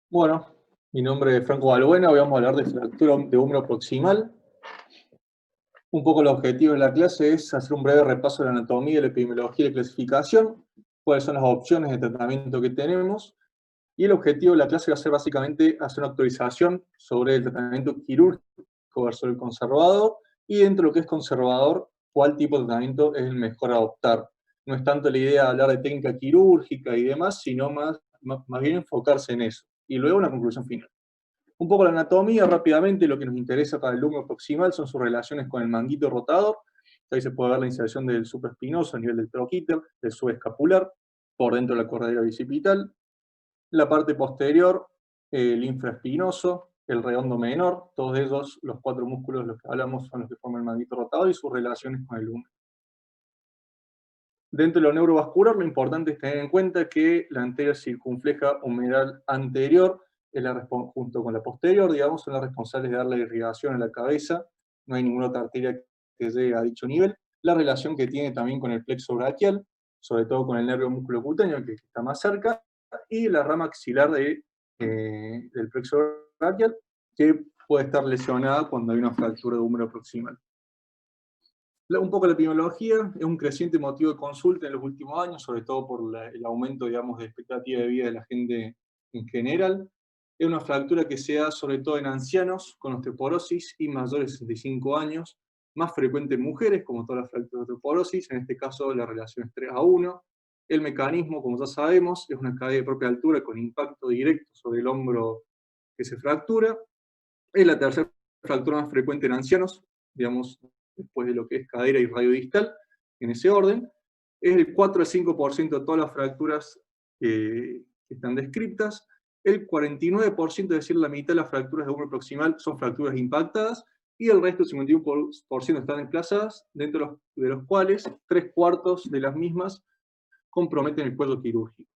Bueno, mi nombre es Franco Balbuena, hoy vamos a hablar de fractura de húmero proximal. Un poco el objetivo de la clase es hacer un breve repaso de la anatomía, la epidemiología y la clasificación, cuáles son las opciones de tratamiento que tenemos, y el objetivo de la clase va a ser básicamente hacer una actualización sobre el tratamiento quirúrgico versus el conservador, y dentro de lo que es conservador, cuál tipo de tratamiento es el mejor a adoptar. No es tanto la idea de hablar de técnica quirúrgica y demás, sino más bien enfocarse en eso. Y luego una conclusión final. Un poco la anatomía, rápidamente, lo que nos interesa para el húmero proximal son sus relaciones con el manguito rotador. Ahí se puede ver la inserción del supraespinoso a nivel del troquíter, del subescapular, por dentro de la corredera bicipital. La parte posterior, el infraespinoso, el redondo menor, todos ellos, los cuatro músculos de los que hablamos, son los que forman el manguito rotador y sus relaciones con el húmero. Dentro de lo neurovascular, lo importante es tener en cuenta que la arteria circunfleja humeral anterior, junto con la posterior, digamos, son las responsables de darle irrigación a la cabeza. No hay ninguna otra arteria que llegue a dicho nivel. La relación que tiene también con el plexo braquial, sobre todo con el nervio músculo cutáneo, que está más cerca, y la rama axilar del plexo braquial, que puede estar lesionada cuando hay una fractura de húmero proximal. Un poco la epidemiología es un creciente motivo de consulta en los últimos años, sobre todo por el aumento, digamos, de expectativa de vida de la gente en general. Es una fractura que se da sobre todo en ancianos con osteoporosis y mayores de 65 años, más frecuente en mujeres, como todas las fracturas de osteoporosis, en este caso la relación es 3:1. El mecanismo, como ya sabemos, es una caída de propia altura con impacto directo sobre el hombro que se fractura. Es la tercera fractura más frecuente en ancianos, digamos, después de lo que es cadera y radio distal, en ese orden. Es el 4 al 5% de todas las fracturas que están descritas. El 49%, es decir, la mitad de las fracturas de húmero proximal son fracturas impactadas, y el resto, el 51%, están desplazadas, dentro de los cuales 3/4 de las mismas comprometen el cuello quirúrgico.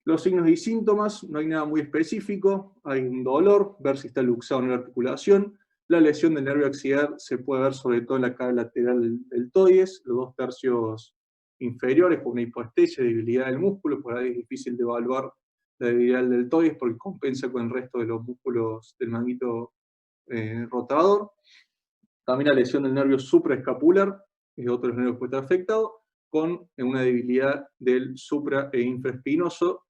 Los signos y síntomas, no hay nada muy específico, hay un dolor, ver si está luxado en la articulación. La lesión del nervio axilar se puede ver sobre todo en la cara lateral del deltoides, los 2 tercios inferiores, por una hipoestesia, debilidad del músculo, por ahí es difícil de evaluar la debilidad del deltoides porque compensa con el resto de los músculos del manguito rotador. También la lesión del nervio supraescapular, es otro de los nervios que puede estar afectado, con una debilidad del supra e infraespinoso,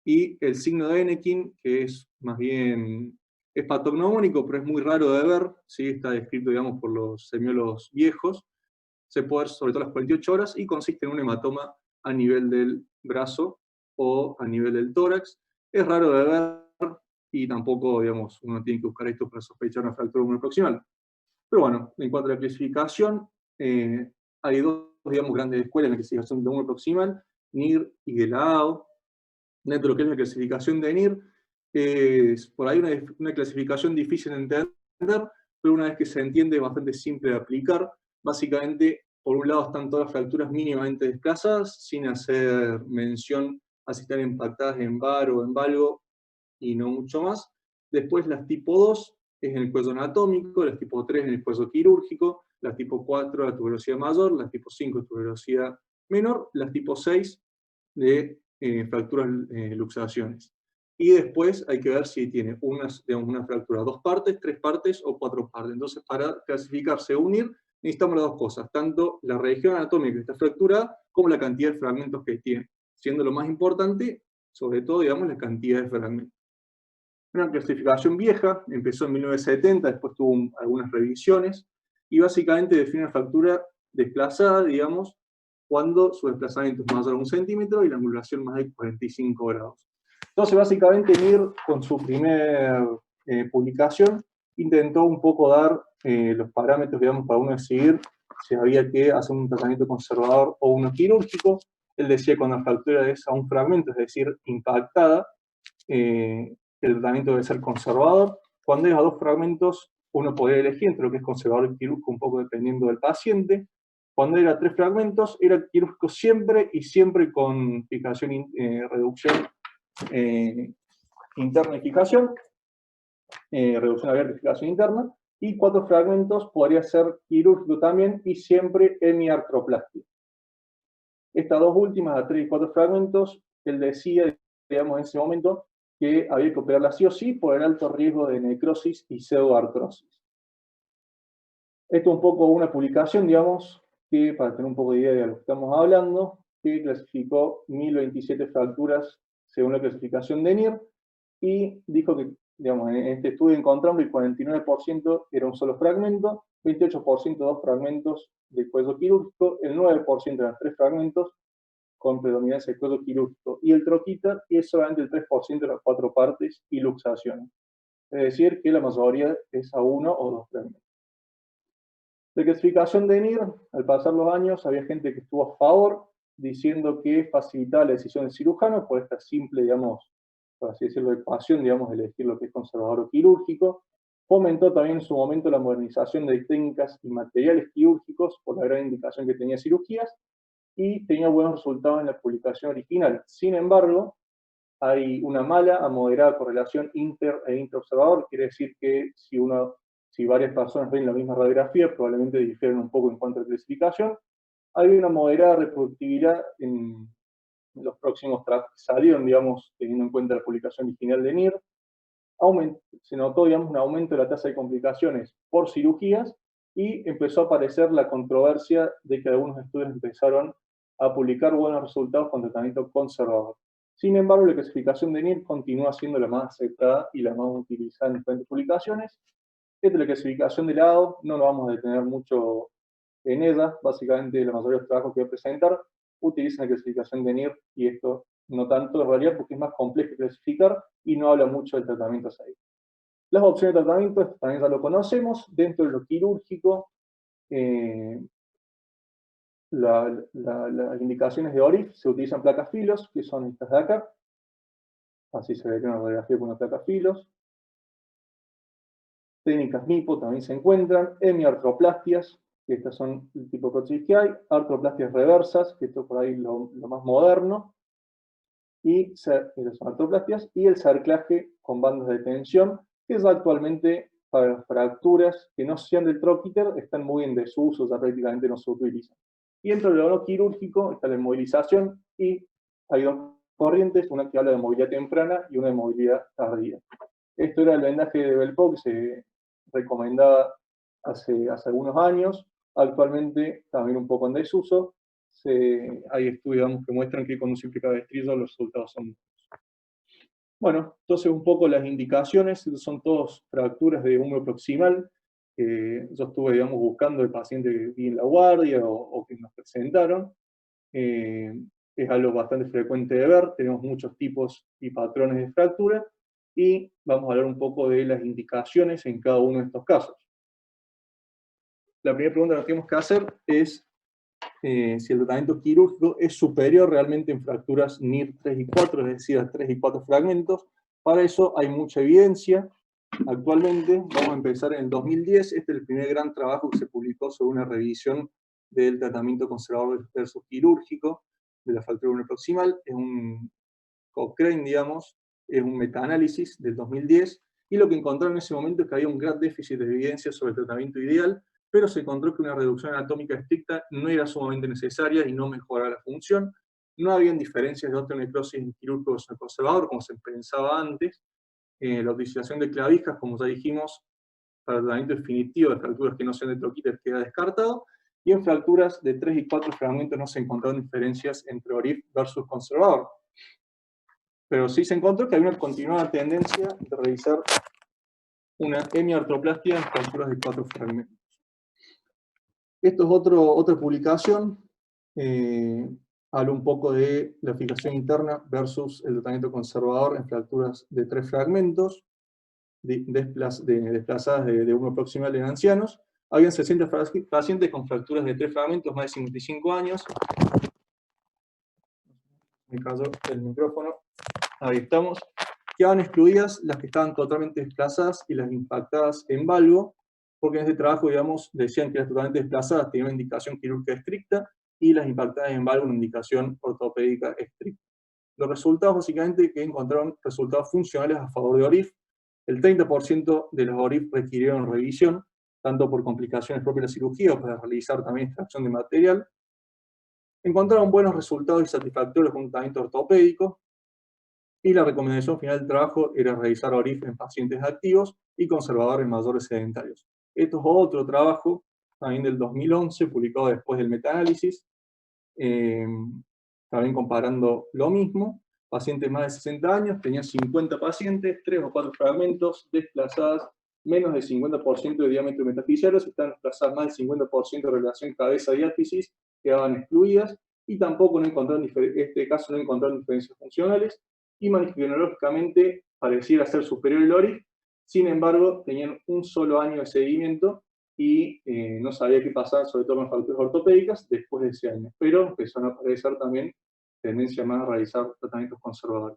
y el signo de Ennekien, que es más bien, es patognomónico, pero es muy raro de ver, ¿sí? Está descrito, digamos, por los semiólogos viejos, se puede ver sobre todo a las 48 horas, y consiste en un hematoma a nivel del brazo o a nivel del tórax. Es raro de ver, y tampoco, digamos, uno tiene que buscar esto para sospechar una fractura húmero proximal. Pero bueno, en cuanto a la clasificación, hay dos, digamos, grandes escuelas en la clasificación de húmero proximal, NIR y Gelao. Dentro de lo que es la clasificación de NIR, es por ahí una clasificación difícil de entender, pero una vez que se entiende es bastante simple de aplicar. Básicamente, por un lado están todas las fracturas mínimamente desplazadas, sin hacer mención a si están impactadas en bar o en valgo, y no mucho más. Después las tipo 2 es en el cuello anatómico, las tipo 3 en el cuello quirúrgico, las tipo 4 la tuberosidad mayor, las tipo 5 tuberosidad menor, las tipo 6 de fracturas, luxaciones. Y después hay que ver si tiene digamos, una fractura 2 partes, 3 partes o 4 partes. Entonces, para clasificarse o unir, necesitamos las dos cosas, tanto la región anatómica que está fracturada, como la cantidad de fragmentos que tiene, siendo lo más importante, sobre todo, digamos, la cantidad de fragmentos. Una clasificación vieja, empezó en 1970, después tuvo algunas revisiones, y básicamente define una fractura desplazada, digamos, cuando su desplazamiento es mayor a 1 centímetro y la angulación más de 45 grados. Entonces, básicamente, MIR, con su primer publicación, intentó un poco dar los parámetros, digamos, para uno decidir si había que hacer un tratamiento conservador o uno quirúrgico. Él decía que cuando la fractura es a un fragmento, es decir, impactada, el tratamiento debe ser conservador. Cuando es a 2 fragmentos, uno podría elegir entre lo que es conservador y quirúrgico, un poco dependiendo del paciente. Cuando era 3 fragmentos, era quirúrgico siempre, y siempre con fijación, reducción interna y fijación, reducción abierta y fijación interna. Y 4 fragmentos podría ser quirúrgico también, y siempre hemiartroplastia. Estas dos últimas, a 3 y 4 fragmentos, él decía, digamos, en ese momento, que había que operarla sí o sí por el alto riesgo de necrosis y pseudoartrosis. Esto es un poco una publicación, digamos, que para tener un poco de idea de lo que estamos hablando, que clasificó 1027 fracturas según la clasificación de NIR, y dijo que, digamos, en este estudio encontramos que el 49% era un solo fragmento, 28% dos fragmentos de cuello quirúrgico, el 9% eran tres fragmentos con predominancia de cuello quirúrgico y el troquita, y es solamente el 3% de las cuatro partes y luxaciones. Es decir, que la mayoría es a uno o dos fragmentos. De clasificación de NIR, al pasar los años, había gente que estuvo a favor, diciendo que facilitaba la decisión del cirujano por esta simple, digamos, por así decirlo, ecuación, digamos, de elegir lo que es conservador o quirúrgico. Fomentó también en su momento la modernización de técnicas y materiales quirúrgicos por la gran indicación que tenía cirugías y tenía buenos resultados en la publicación original. Sin embargo, hay una mala a moderada correlación inter e interobservador, quiere decir que si varias personas ven la misma radiografía, probablemente difieren un poco en cuanto a clasificación. Hay una moderada reproductibilidad en los próximos trabajos que salieron, digamos, teniendo en cuenta la publicación original de NIR. Se notó, digamos, un aumento de la tasa de complicaciones por cirugías y empezó a aparecer la controversia de que algunos estudios empezaron a publicar buenos resultados con tratamiento conservador. Sin embargo, la clasificación de NIR continúa siendo la más aceptada y la más utilizada en diferentes publicaciones. Esta es la clasificación de lado, no nos vamos a detener mucho en ella, básicamente la mayoría de los trabajos que voy a presentar utilizan la clasificación de NIR y esto no tanto en realidad porque es más complejo de clasificar y no habla mucho del tratamiento ahí. Las opciones de tratamiento también ya lo conocemos, dentro de lo quirúrgico, las indicaciones de ORIF se utilizan placas filos, que son estas de acá, así se ve una radiografía con una placa filos. Técnicas MIPO también se encuentran, hemiartroplastias, que estas son el tipo de prótesis que hay, artroplastias reversas, que esto por ahí lo más moderno, y son artroplastias, y el cerclaje con bandas de tensión, que es actualmente para las fracturas que no sean del troquíter, están muy en desuso, ya prácticamente no se utilizan. Y dentro de lo no quirúrgico está la inmovilización, y hay dos corrientes, una que habla de movilidad temprana y una de movilidad tardía. Esto era el vendaje de Belpo que se recomendaba hace algunos años, actualmente también un poco en desuso. Hay estudios que muestran que con un simple cabestrillo los resultados son buenos. Bueno, entonces un poco las indicaciones, son todas fracturas de húmero proximal, que yo estuve, digamos, buscando el paciente que vi en la guardia o que nos presentaron. Es algo bastante frecuente de ver, tenemos muchos tipos y patrones de fractura, y vamos a hablar un poco de las indicaciones en cada uno de estos casos. La primera pregunta que tenemos que hacer es si el tratamiento quirúrgico es superior realmente en fracturas NIR 3 y 4, es decir, a 3 y 4 fragmentos. Para eso hay mucha evidencia. Actualmente, vamos a empezar en el 2010, este es el primer gran trabajo que se publicó sobre una revisión del tratamiento conservador versus quirúrgico de la fractura uniproximal. Es un Cochrane, digamos, es un metaanálisis del 2010, y lo que encontraron en ese momento es que había un gran déficit de evidencia sobre el tratamiento ideal, pero se encontró que una reducción anatómica estricta no era sumamente necesaria y no mejoraba la función. No habían diferencias de osteonecrosis en quirúrgicos conservador, como se pensaba antes. La utilización de clavijas, como ya dijimos, para el tratamiento definitivo de fracturas que no sean de troquíter queda descartado, y en fracturas de 3 y 4 fragmentos no se encontraron diferencias entre ORIF versus conservador. Pero sí se encontró que hay una continuada tendencia de realizar una hemiartroplastia en fracturas de 4 fragmentos. Esto es otra publicación, habla un poco de la fijación interna versus el tratamiento conservador en fracturas de 3 fragmentos, desplazadas de húmero proximal en ancianos. Habían 60 pacientes con fracturas de 3 fragmentos, más de 55 años. Me cayó el micrófono. Ahí estamos. Quedaban excluidas las que estaban totalmente desplazadas y las impactadas en valgo, porque en este trabajo, digamos, decían que las totalmente desplazadas tenían una indicación quirúrgica estricta y las impactadas en valgo una indicación ortopédica estricta. Los resultados, básicamente, que encontraron resultados funcionales a favor de ORIF. El 30% de los ORIF requirieron revisión, tanto por complicaciones propias de la cirugía o para realizar también extracción de material. Encontraron buenos resultados y satisfactorios con un tratamiento ortopédico. Y la recomendación final del trabajo era realizar ORIF en pacientes activos y conservadores en mayores sedentarios. Esto es otro trabajo, también del 2011, publicado después del metaanálisis, también comparando lo mismo. Pacientes más de 60 años, tenían 50 pacientes, 3 o 4 fragmentos desplazadas menos del 50% de diámetro metafisiario, si están desplazadas más del 50% de relación cabeza-diáfisis, quedaban excluidas, y tampoco no encontraron, en este caso no encontraron diferencias funcionales, y manifiológicamente pareciera ser superior el ORIF, sin embargo, tenían un solo año de seguimiento, y no sabía qué pasaba, sobre todo con fracturas ortopédicas, después de ese año. Pero empezaron a aparecer también tendencia más a realizar tratamientos conservadores.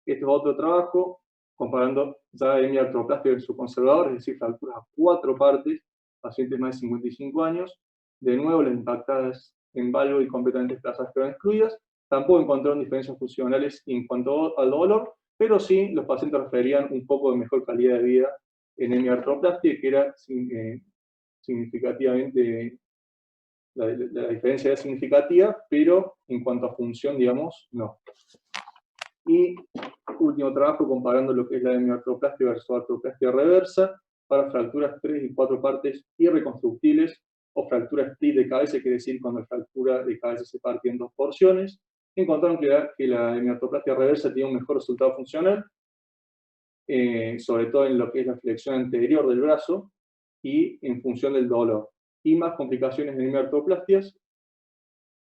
Este es otro trabajo, comparando ya hemiartroplastia versus conservador, es decir, fracturas a 4 partes, pacientes más de 55 años. De nuevo, las impactadas en valgo y completamente desplazadas quedaron excluidas. Tampoco encontraron diferencias funcionales en cuanto al dolor, pero sí los pacientes referían un poco de mejor calidad de vida en hemiartroplastia, que era significativamente, la diferencia era significativa, pero en cuanto a función, digamos, no. Y último trabajo comparando lo que es la hemiartroplastia versus artroplastia reversa para fracturas 3 y 4 partes irreconstructibles o fractura split de cabeza, quiere decir cuando la fractura de cabeza se parte en 2 porciones. Encontraron que la hemiartroplastia reversa tiene un mejor resultado funcional, sobre todo en lo que es la flexión anterior del brazo y en función del dolor. Y más complicaciones en hemiartroplastias,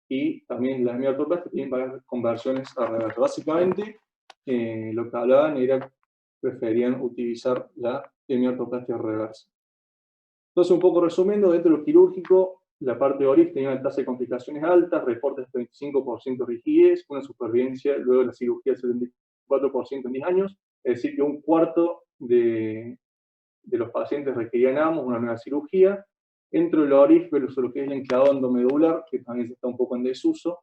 y también las hemiartroplastias tienen varias conversiones a reversa. Básicamente, lo que hablaban era preferían utilizar la hemiartroplastia reversa. Entonces, un poco resumiendo, dentro de lo quirúrgico, la parte de ORIF tenía una tasa de complicaciones altas, reportes de 25% rigidez, una supervivencia luego de la cirugía del 74% en 10 años, es decir, que un cuarto de los pacientes requerían ambos una nueva cirugía. Dentro del ORIF, versus lo que es el enclavado endomedular, que también está un poco en desuso,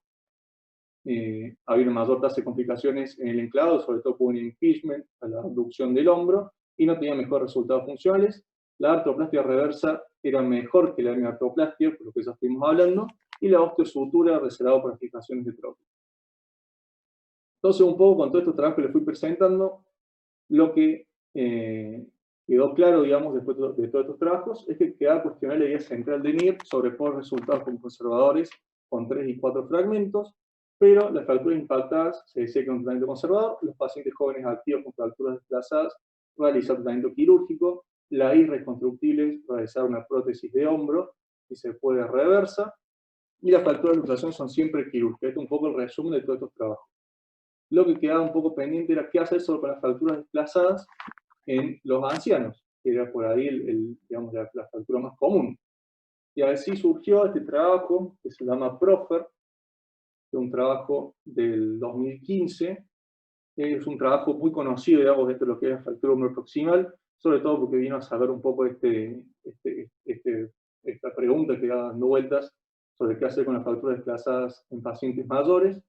había una mayor tasa de complicaciones en el enclavado, sobre todo por un impingement, a la abducción del hombro, y no tenía mejores resultados funcionales. La artroplastia reversa era mejor que la hemiartroplastia, por lo que ya estuvimos hablando, y la osteosutura reservada para aplicaciones de trópico. Entonces, un poco con todos estos trabajos que les fui presentando, lo que quedó claro, digamos, después de todos estos trabajos, es que quedaba cuestionar la idea central de NIR sobre por resultados con conservadores con 3 y 4 fragmentos, pero las fracturas impactadas se decía que un tratamiento conservador, los pacientes jóvenes activos con fracturas desplazadas realizar tratamiento quirúrgico, la irreconstructible realizar una prótesis de hombro, si se puede reversa, y las fracturas de luxación son siempre quirúrgicas. Este es un poco el resumen de todos estos trabajos. Lo que quedaba un poco pendiente era qué hacer sobre las fracturas desplazadas en los ancianos, que era por ahí digamos, la fractura más común. Y así surgió este trabajo que se llama PROFER, que es un trabajo del 2015, es un trabajo muy conocido, digamos, dentro de lo que es la fractura humeroproximal, sobre todo porque vino a saber un poco esta pregunta que va dando vueltas sobre qué hacer con las fracturas desplazadas en pacientes mayores.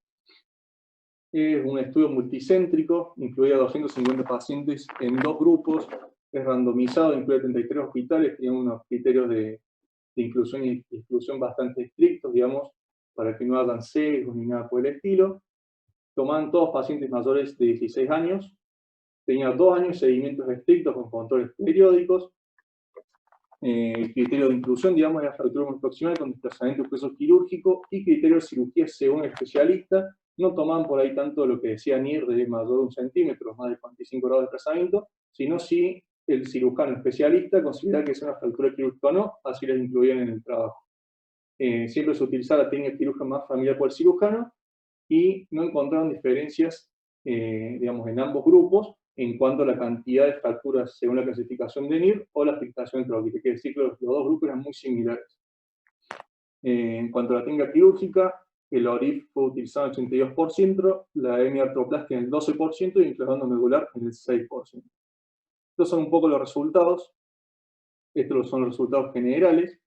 Es un estudio multicéntrico, incluía 250 pacientes en 2 grupos, es randomizado, incluye 33 hospitales, tiene unos criterios de inclusión y exclusión bastante estrictos, digamos, para que no hagan sesgos ni nada por el estilo. Tomaban todos pacientes mayores de 16 años, tenía 2 años de seguimientos estrictos con controles periódicos. El criterio de inclusión, digamos, era fractura proximal con desplazamiento de peso quirúrgico y criterio de cirugía según el especialista. No tomaban por ahí tanto lo que decía NIR de mayor de 1 centímetro, más de 45 grados de desplazamiento, sino si el cirujano especialista considera que es una fractura quirúrgica o no, así las incluían en el trabajo. Siempre se utilizaba la técnica quirúrgica más familiar por el cirujano y no encontraron diferencias, digamos, en ambos grupos en cuanto a la cantidad de fracturas según la clasificación de NIR o la afectación trópica, que decir que los 2 grupos eran muy similares. En cuanto a la técnica quirúrgica, el ORIF fue utilizado en el 82%, la hemiartroplastia en el 12% y el enclavado medular en el 6%. Estos son un poco los resultados. Estos son los resultados generales.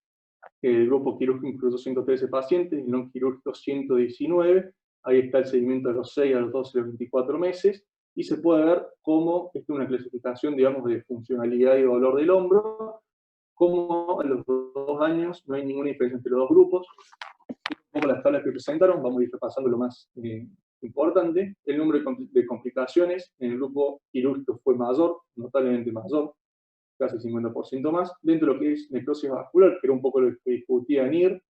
El grupo quirúrgico incluyó 113 pacientes, el no quirúrgico 119. Ahí está el seguimiento de los 6 a los 12 y los 24 meses. Y se puede ver cómo esta es una clasificación, digamos, de funcionalidad y dolor del hombro, como a los 2 años no hay ninguna diferencia entre los 2 grupos. Un poco las tablas que presentaron, vamos a ir repasando lo más importante. El número de complicaciones en el grupo quirúrgico fue mayor, notablemente mayor, casi 50% más. Dentro de lo que es necrosis vascular, que era un poco lo que discutía NIR,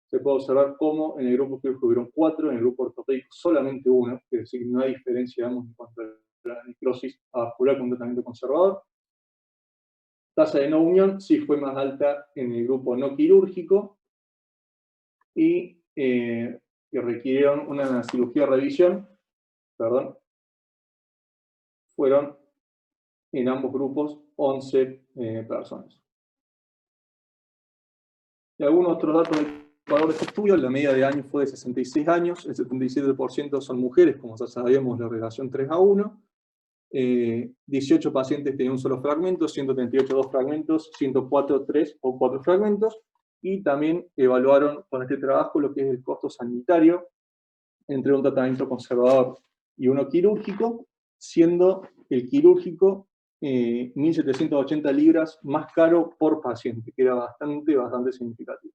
se puede observar cómo en el grupo quirúrgico hubieron 4, en el grupo ortopédico solamente 1, es decir, no hay diferencia, digamos, en cuanto a la necrosis vascular con tratamiento conservador. Tasa de no unión sí fue más alta en el grupo no quirúrgico y que requirieron una cirugía de revisión, perdón, fueron en ambos grupos 11 personas. Y algunos otros datos del Ecuador de este estudio: la media de años fue de 66 años, el 77% son mujeres, como ya sabíamos, la relación 3:1. 18 pacientes tenían un solo fragmento, 138 2 fragmentos, 104 3 o 4 fragmentos, y también evaluaron con este trabajo lo que es el costo sanitario entre un tratamiento conservador y uno quirúrgico, siendo el quirúrgico 1.780 libras más caro por paciente, que era bastante significativo.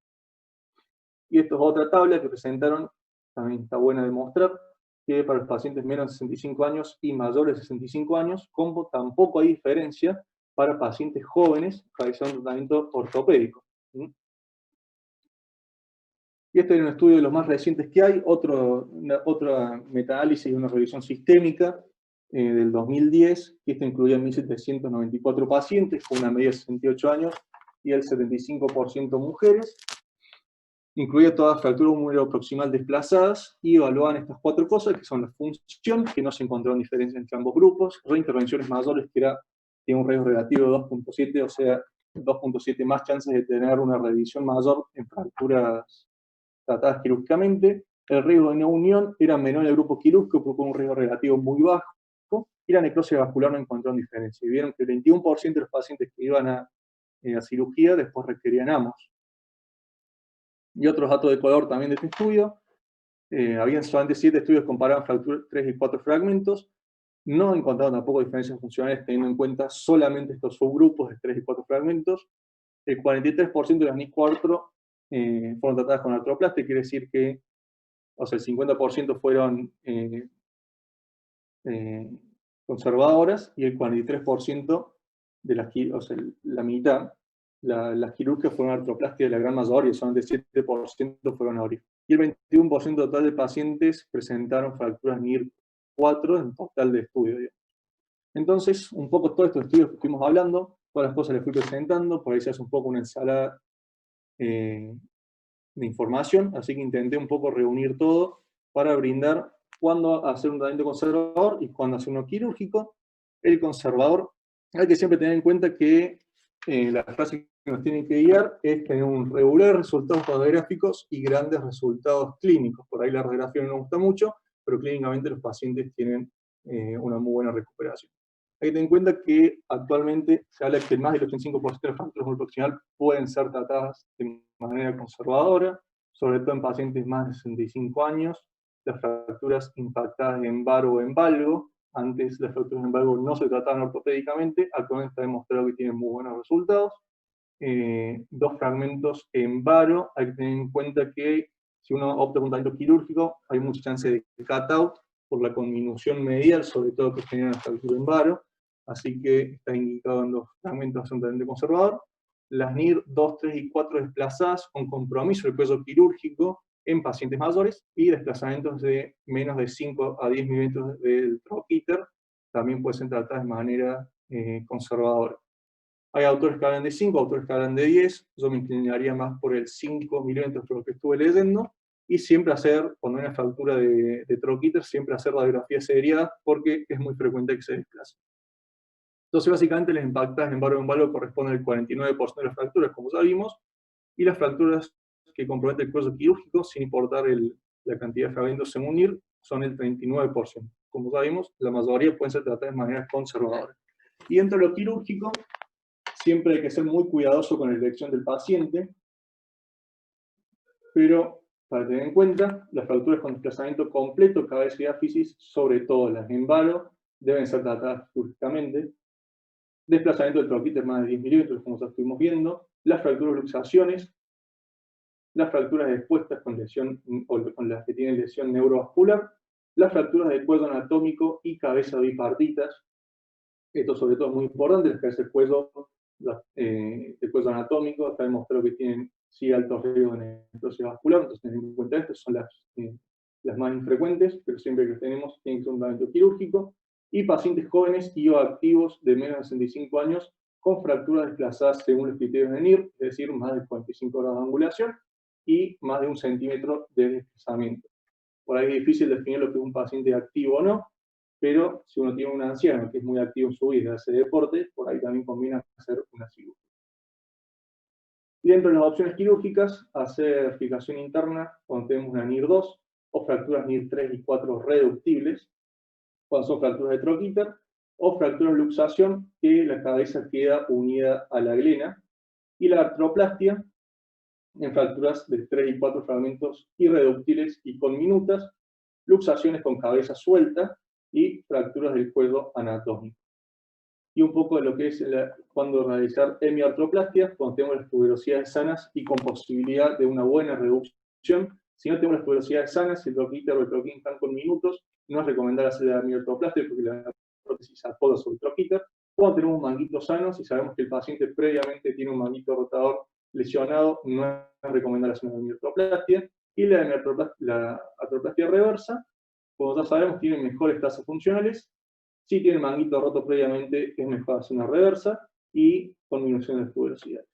Y esto es otra tabla que presentaron, también está buena de mostrar, que para los pacientes menos de 65 años y mayores de 65 años, como tampoco hay diferencia para pacientes jóvenes realizando un tratamiento ortopédico. Y este es un estudio de los más recientes que hay, otra metaanálisis y una revisión sistémica del 2010, que esto incluía 1.794 pacientes con una media de 68 años y el 75% mujeres. Incluía todas fracturas húmero-proximal desplazadas y evaluaban estas 4 cosas, que son la función, que no se encontraron diferencias entre ambos grupos, reintervenciones mayores, que tiene un riesgo relativo de 2.7, o sea, 2.7 más chances de tener una revisión mayor en fracturas tratadas quirúrgicamente. El riesgo de no unión era menor en el grupo quirúrgico, pero con un riesgo relativo muy bajo, y la necrosis vascular no encontraron diferencia. Y vieron que el 21% de los pacientes que iban a cirugía después requerían AMOS. Y otros datos de Ecuador también de este estudio: habían solamente 7 estudios que comparaban fracturas 3 y 4 fragmentos, no encontraron tampoco diferencias funcionales teniendo en cuenta solamente estos subgrupos de 3 y 4 fragmentos. El 43% de las NIS4 fueron tratadas con artroplastia, quiere decir que, o sea, el 50% fueron conservadoras, y el 43% de las, o sea, la mitad, las quirúrgicas fueron artroplastia de la gran mayoría, solamente 7% fueron AORI. Y el 21% total de pacientes presentaron fracturas NIR4 en total de estudio, digamos. Entonces, un poco todos estos estudios que estuvimos hablando, todas las cosas les fui presentando, por ahí se hace un poco una ensalada de información, así que intenté un poco reunir todo para brindar cuándo hacer un tratamiento conservador y cuándo hacer uno quirúrgico. El conservador, hay que siempre tener en cuenta que la frase que nos tiene que guiar es tener un regular resultados radiográficos y grandes resultados clínicos. Por ahí la radiografía no nos gusta mucho, pero clínicamente los pacientes tienen una muy buena recuperación. Hay que tener en cuenta que actualmente se habla que más del 85% de las fracturas húmero-proximal pueden ser tratadas de manera conservadora, sobre todo en pacientes más de 65 años. Las fracturas impactadas en varo o en valgo, antes las fracturas en valgo no se trataban ortopédicamente, actualmente está demostrado que tienen muy buenos resultados. 2 fragmentos en varo, hay que tener en cuenta que si uno opta por un tratamiento quirúrgico, hay mucha chance de cut-out por la conminución medial, sobre todo que genera la fractura en varo, así que está indicado en 2 fragmentos hacer un tratamiento conservador. Las NIR 2, 3 y 4 desplazadas con compromiso del cuello quirúrgico en pacientes mayores y desplazamientos de menos de 5 a 10 milímetros del troquíter también pueden ser tratadas de manera conservadora. Hay autores que hablan de 5, autores que hablan de 10, yo me inclinaría más por el 5 milímetros por lo que estuve leyendo, y siempre hacer, cuando hay una fractura de troquíter, siempre hacer radiografías seriadas porque es muy frecuente que se desplace. Entonces, básicamente, las impactadas en varo en valgo corresponden al 49% de las fracturas, como ya vimos, y las fracturas que comprometen el cuello quirúrgico, sin importar la cantidad de fragmentos según NIR, son el 39%. Como ya vimos, la mayoría pueden ser tratadas de manera conservadora. Y dentro de lo quirúrgico, siempre hay que ser muy cuidadoso con la elección del paciente, pero para tener en cuenta, las fracturas con desplazamiento completo, cabeza y diáfisis, sobre todo las en varo, deben ser tratadas quirúrgicamente. Desplazamiento del troquíter más de 10 milímetros, como ya estuvimos viendo. Las fracturas luxaciones, las fracturas expuestas con lesión, o con las que tienen lesión neurovascular, las fracturas del cuello anatómico y cabeza bipartitas. Esto sobre todo es muy importante, las cabezas del cuello, del cuello anatómico, está demostrado que tienen sí altos riesgos de necrosis vascular, entonces tener en cuenta esto, son las más infrecuentes, pero siempre que tenemos tiene que ser un tratamiento quirúrgico, y pacientes jóvenes y o activos de menos de 65 años con fracturas desplazadas según los criterios de NIR, es decir, más de 45 grados de angulación y más de 1 centímetro de desplazamiento. Por ahí es difícil definir lo que es un paciente activo o no, pero si uno tiene un anciano que es muy activo en su vida, hace deporte, por ahí también conviene hacer una cirugía. Y dentro de las opciones quirúrgicas, hacer fijación interna cuando tenemos una NIR2 o fracturas NIR3 y 4 reductibles, cuando son fracturas de troquíter, o fracturas de luxación, que la cabeza queda unida a la glena, y la artroplastia en fracturas de 3 y 4 fragmentos irreductibles y con minutas, luxaciones con cabeza suelta y fracturas del cuello anatómico. Y un poco de lo que es cuando realizar hemiartroplastia, cuando tenemos las tuberosidades sanas y con posibilidad de una buena reducción. Si no tenemos las tuberosidades sanas, si el troquíter o el troquín están con minutos, no es recomendable hacer la hemiartroplastia porque la prótesis se apoya sobre el troquíter. Cuando tenemos un manguito sano, si sabemos que el paciente previamente tiene un manguito rotador lesionado, no es recomendable hacer una hemiartroplastia. Y la artroplastia reversa, como ya sabemos, tiene mejores tasas funcionales. Si tiene el manguito roto previamente, es mejor hacer una reversa y con disminución de las tuberosidades.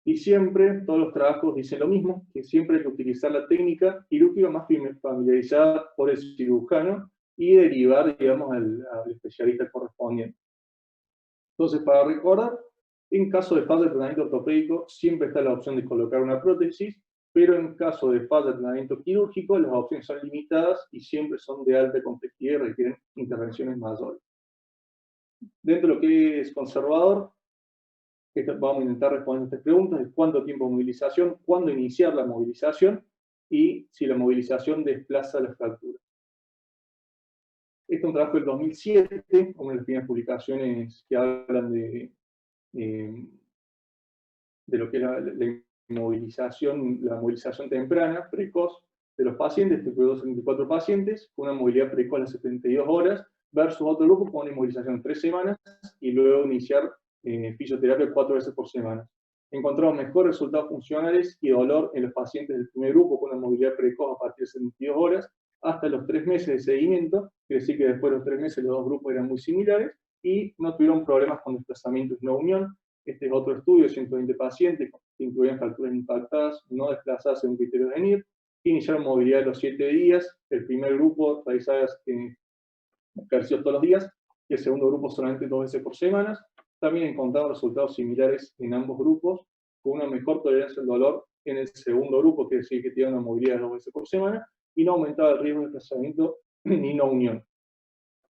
Y siempre, todos los trabajos dicen lo mismo, que siempre hay que utilizar la técnica quirúrgica más familiarizada por el cirujano y derivar, digamos, al especialista correspondiente. Entonces, para recordar, en caso de falta de tratamiento ortopédico, siempre está la opción de colocar una prótesis, pero en caso de falta de tratamiento quirúrgico, las opciones son limitadas y siempre son de alta complejidad y requieren intervenciones mayores. Dentro de lo que es conservador, vamos a intentar responder estas preguntas: de cuánto tiempo de movilización, cuándo iniciar la movilización y si la movilización desplaza las fracturas. Este es un trabajo del 2007, una de las primeras publicaciones que hablan de lo que es la movilización temprana, precoz, de los pacientes. Este fue 274 pacientes, con una movilidad precoz a las 72 horas, versus otro grupo con una inmovilización 3 semanas y luego iniciar fisioterapia 4 veces por semana. Encontramos mejores resultados funcionales y dolor en los pacientes del primer grupo con una movilidad precoz a partir de 72 horas, hasta los 3 meses de seguimiento, quiere decir que después de los 3 meses los dos grupos eran muy similares y no tuvieron problemas con desplazamientos no unión. Este es otro estudio de 120 pacientes que incluían fracturas impactadas no desplazadas según criterios de NIR, que iniciaron movilidad de los 7 días. El primer grupo realizaba ejercicios todos los días y el segundo grupo solamente 2 veces por semana. También encontraron resultados similares en ambos grupos, con una mejor tolerancia al dolor en el segundo grupo, que decir que tiene una movilidad de 2 veces por semana, y no aumentaba el riesgo de desplazamiento ni no unión.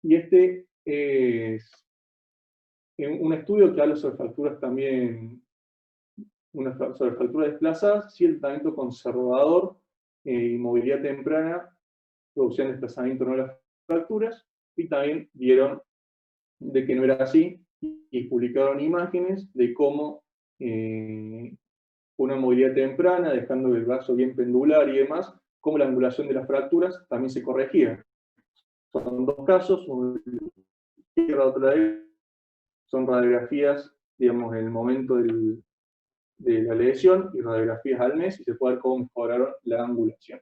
Y este es un estudio que habla sobre fracturas también, sobre fracturas desplazadas, si el tratamiento conservador y movilidad temprana producían desplazamiento no de las fracturas, y también vieron de que no era así, y publicaron imágenes de cómo una movilidad temprana, dejando el brazo bien pendular y demás, cómo la angulación de las fracturas también se corregía. Son dos casos, uno de izquierda, otro de derecha, son radiografías, digamos, en el momento de la lesión y radiografías al mes, y se puede ver cómo mejoraron la angulación.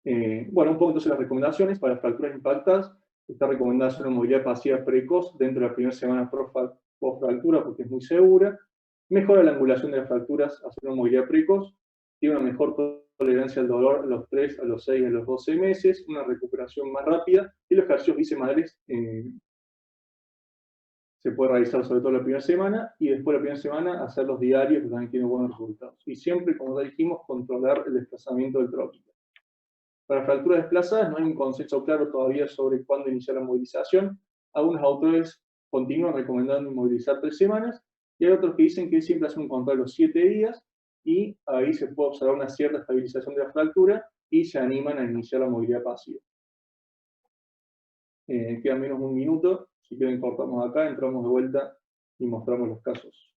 Bueno, un poco entonces las recomendaciones para fracturas impactadas. Está recomendada hacer una movilidad pasiva precoz dentro de la primera semana post-fractura porque es muy segura. Mejora la angulación de las fracturas, hacer una movilidad precoz. Tiene una mejor tolerancia al dolor a los 3, a los 6, a los 12 meses. Una recuperación más rápida. Y los ejercicios bisemanales se puede realizar sobre todo la primera semana, y después de la primera semana hacer los diarios, que también tienen buenos resultados. Y siempre, como ya dijimos, controlar el desplazamiento del troquíter. Para fracturas desplazadas no hay un consenso claro todavía sobre cuándo iniciar la movilización. Algunos autores continúan recomendando inmovilizar 3 semanas, y hay otros que dicen que siempre hacen un control los 7 días, y ahí se puede observar una cierta estabilización de la fractura, y se animan a iniciar la movilidad pasiva. Queda menos de un minuto. Si quieren cortamos acá, entramos de vuelta y mostramos los casos.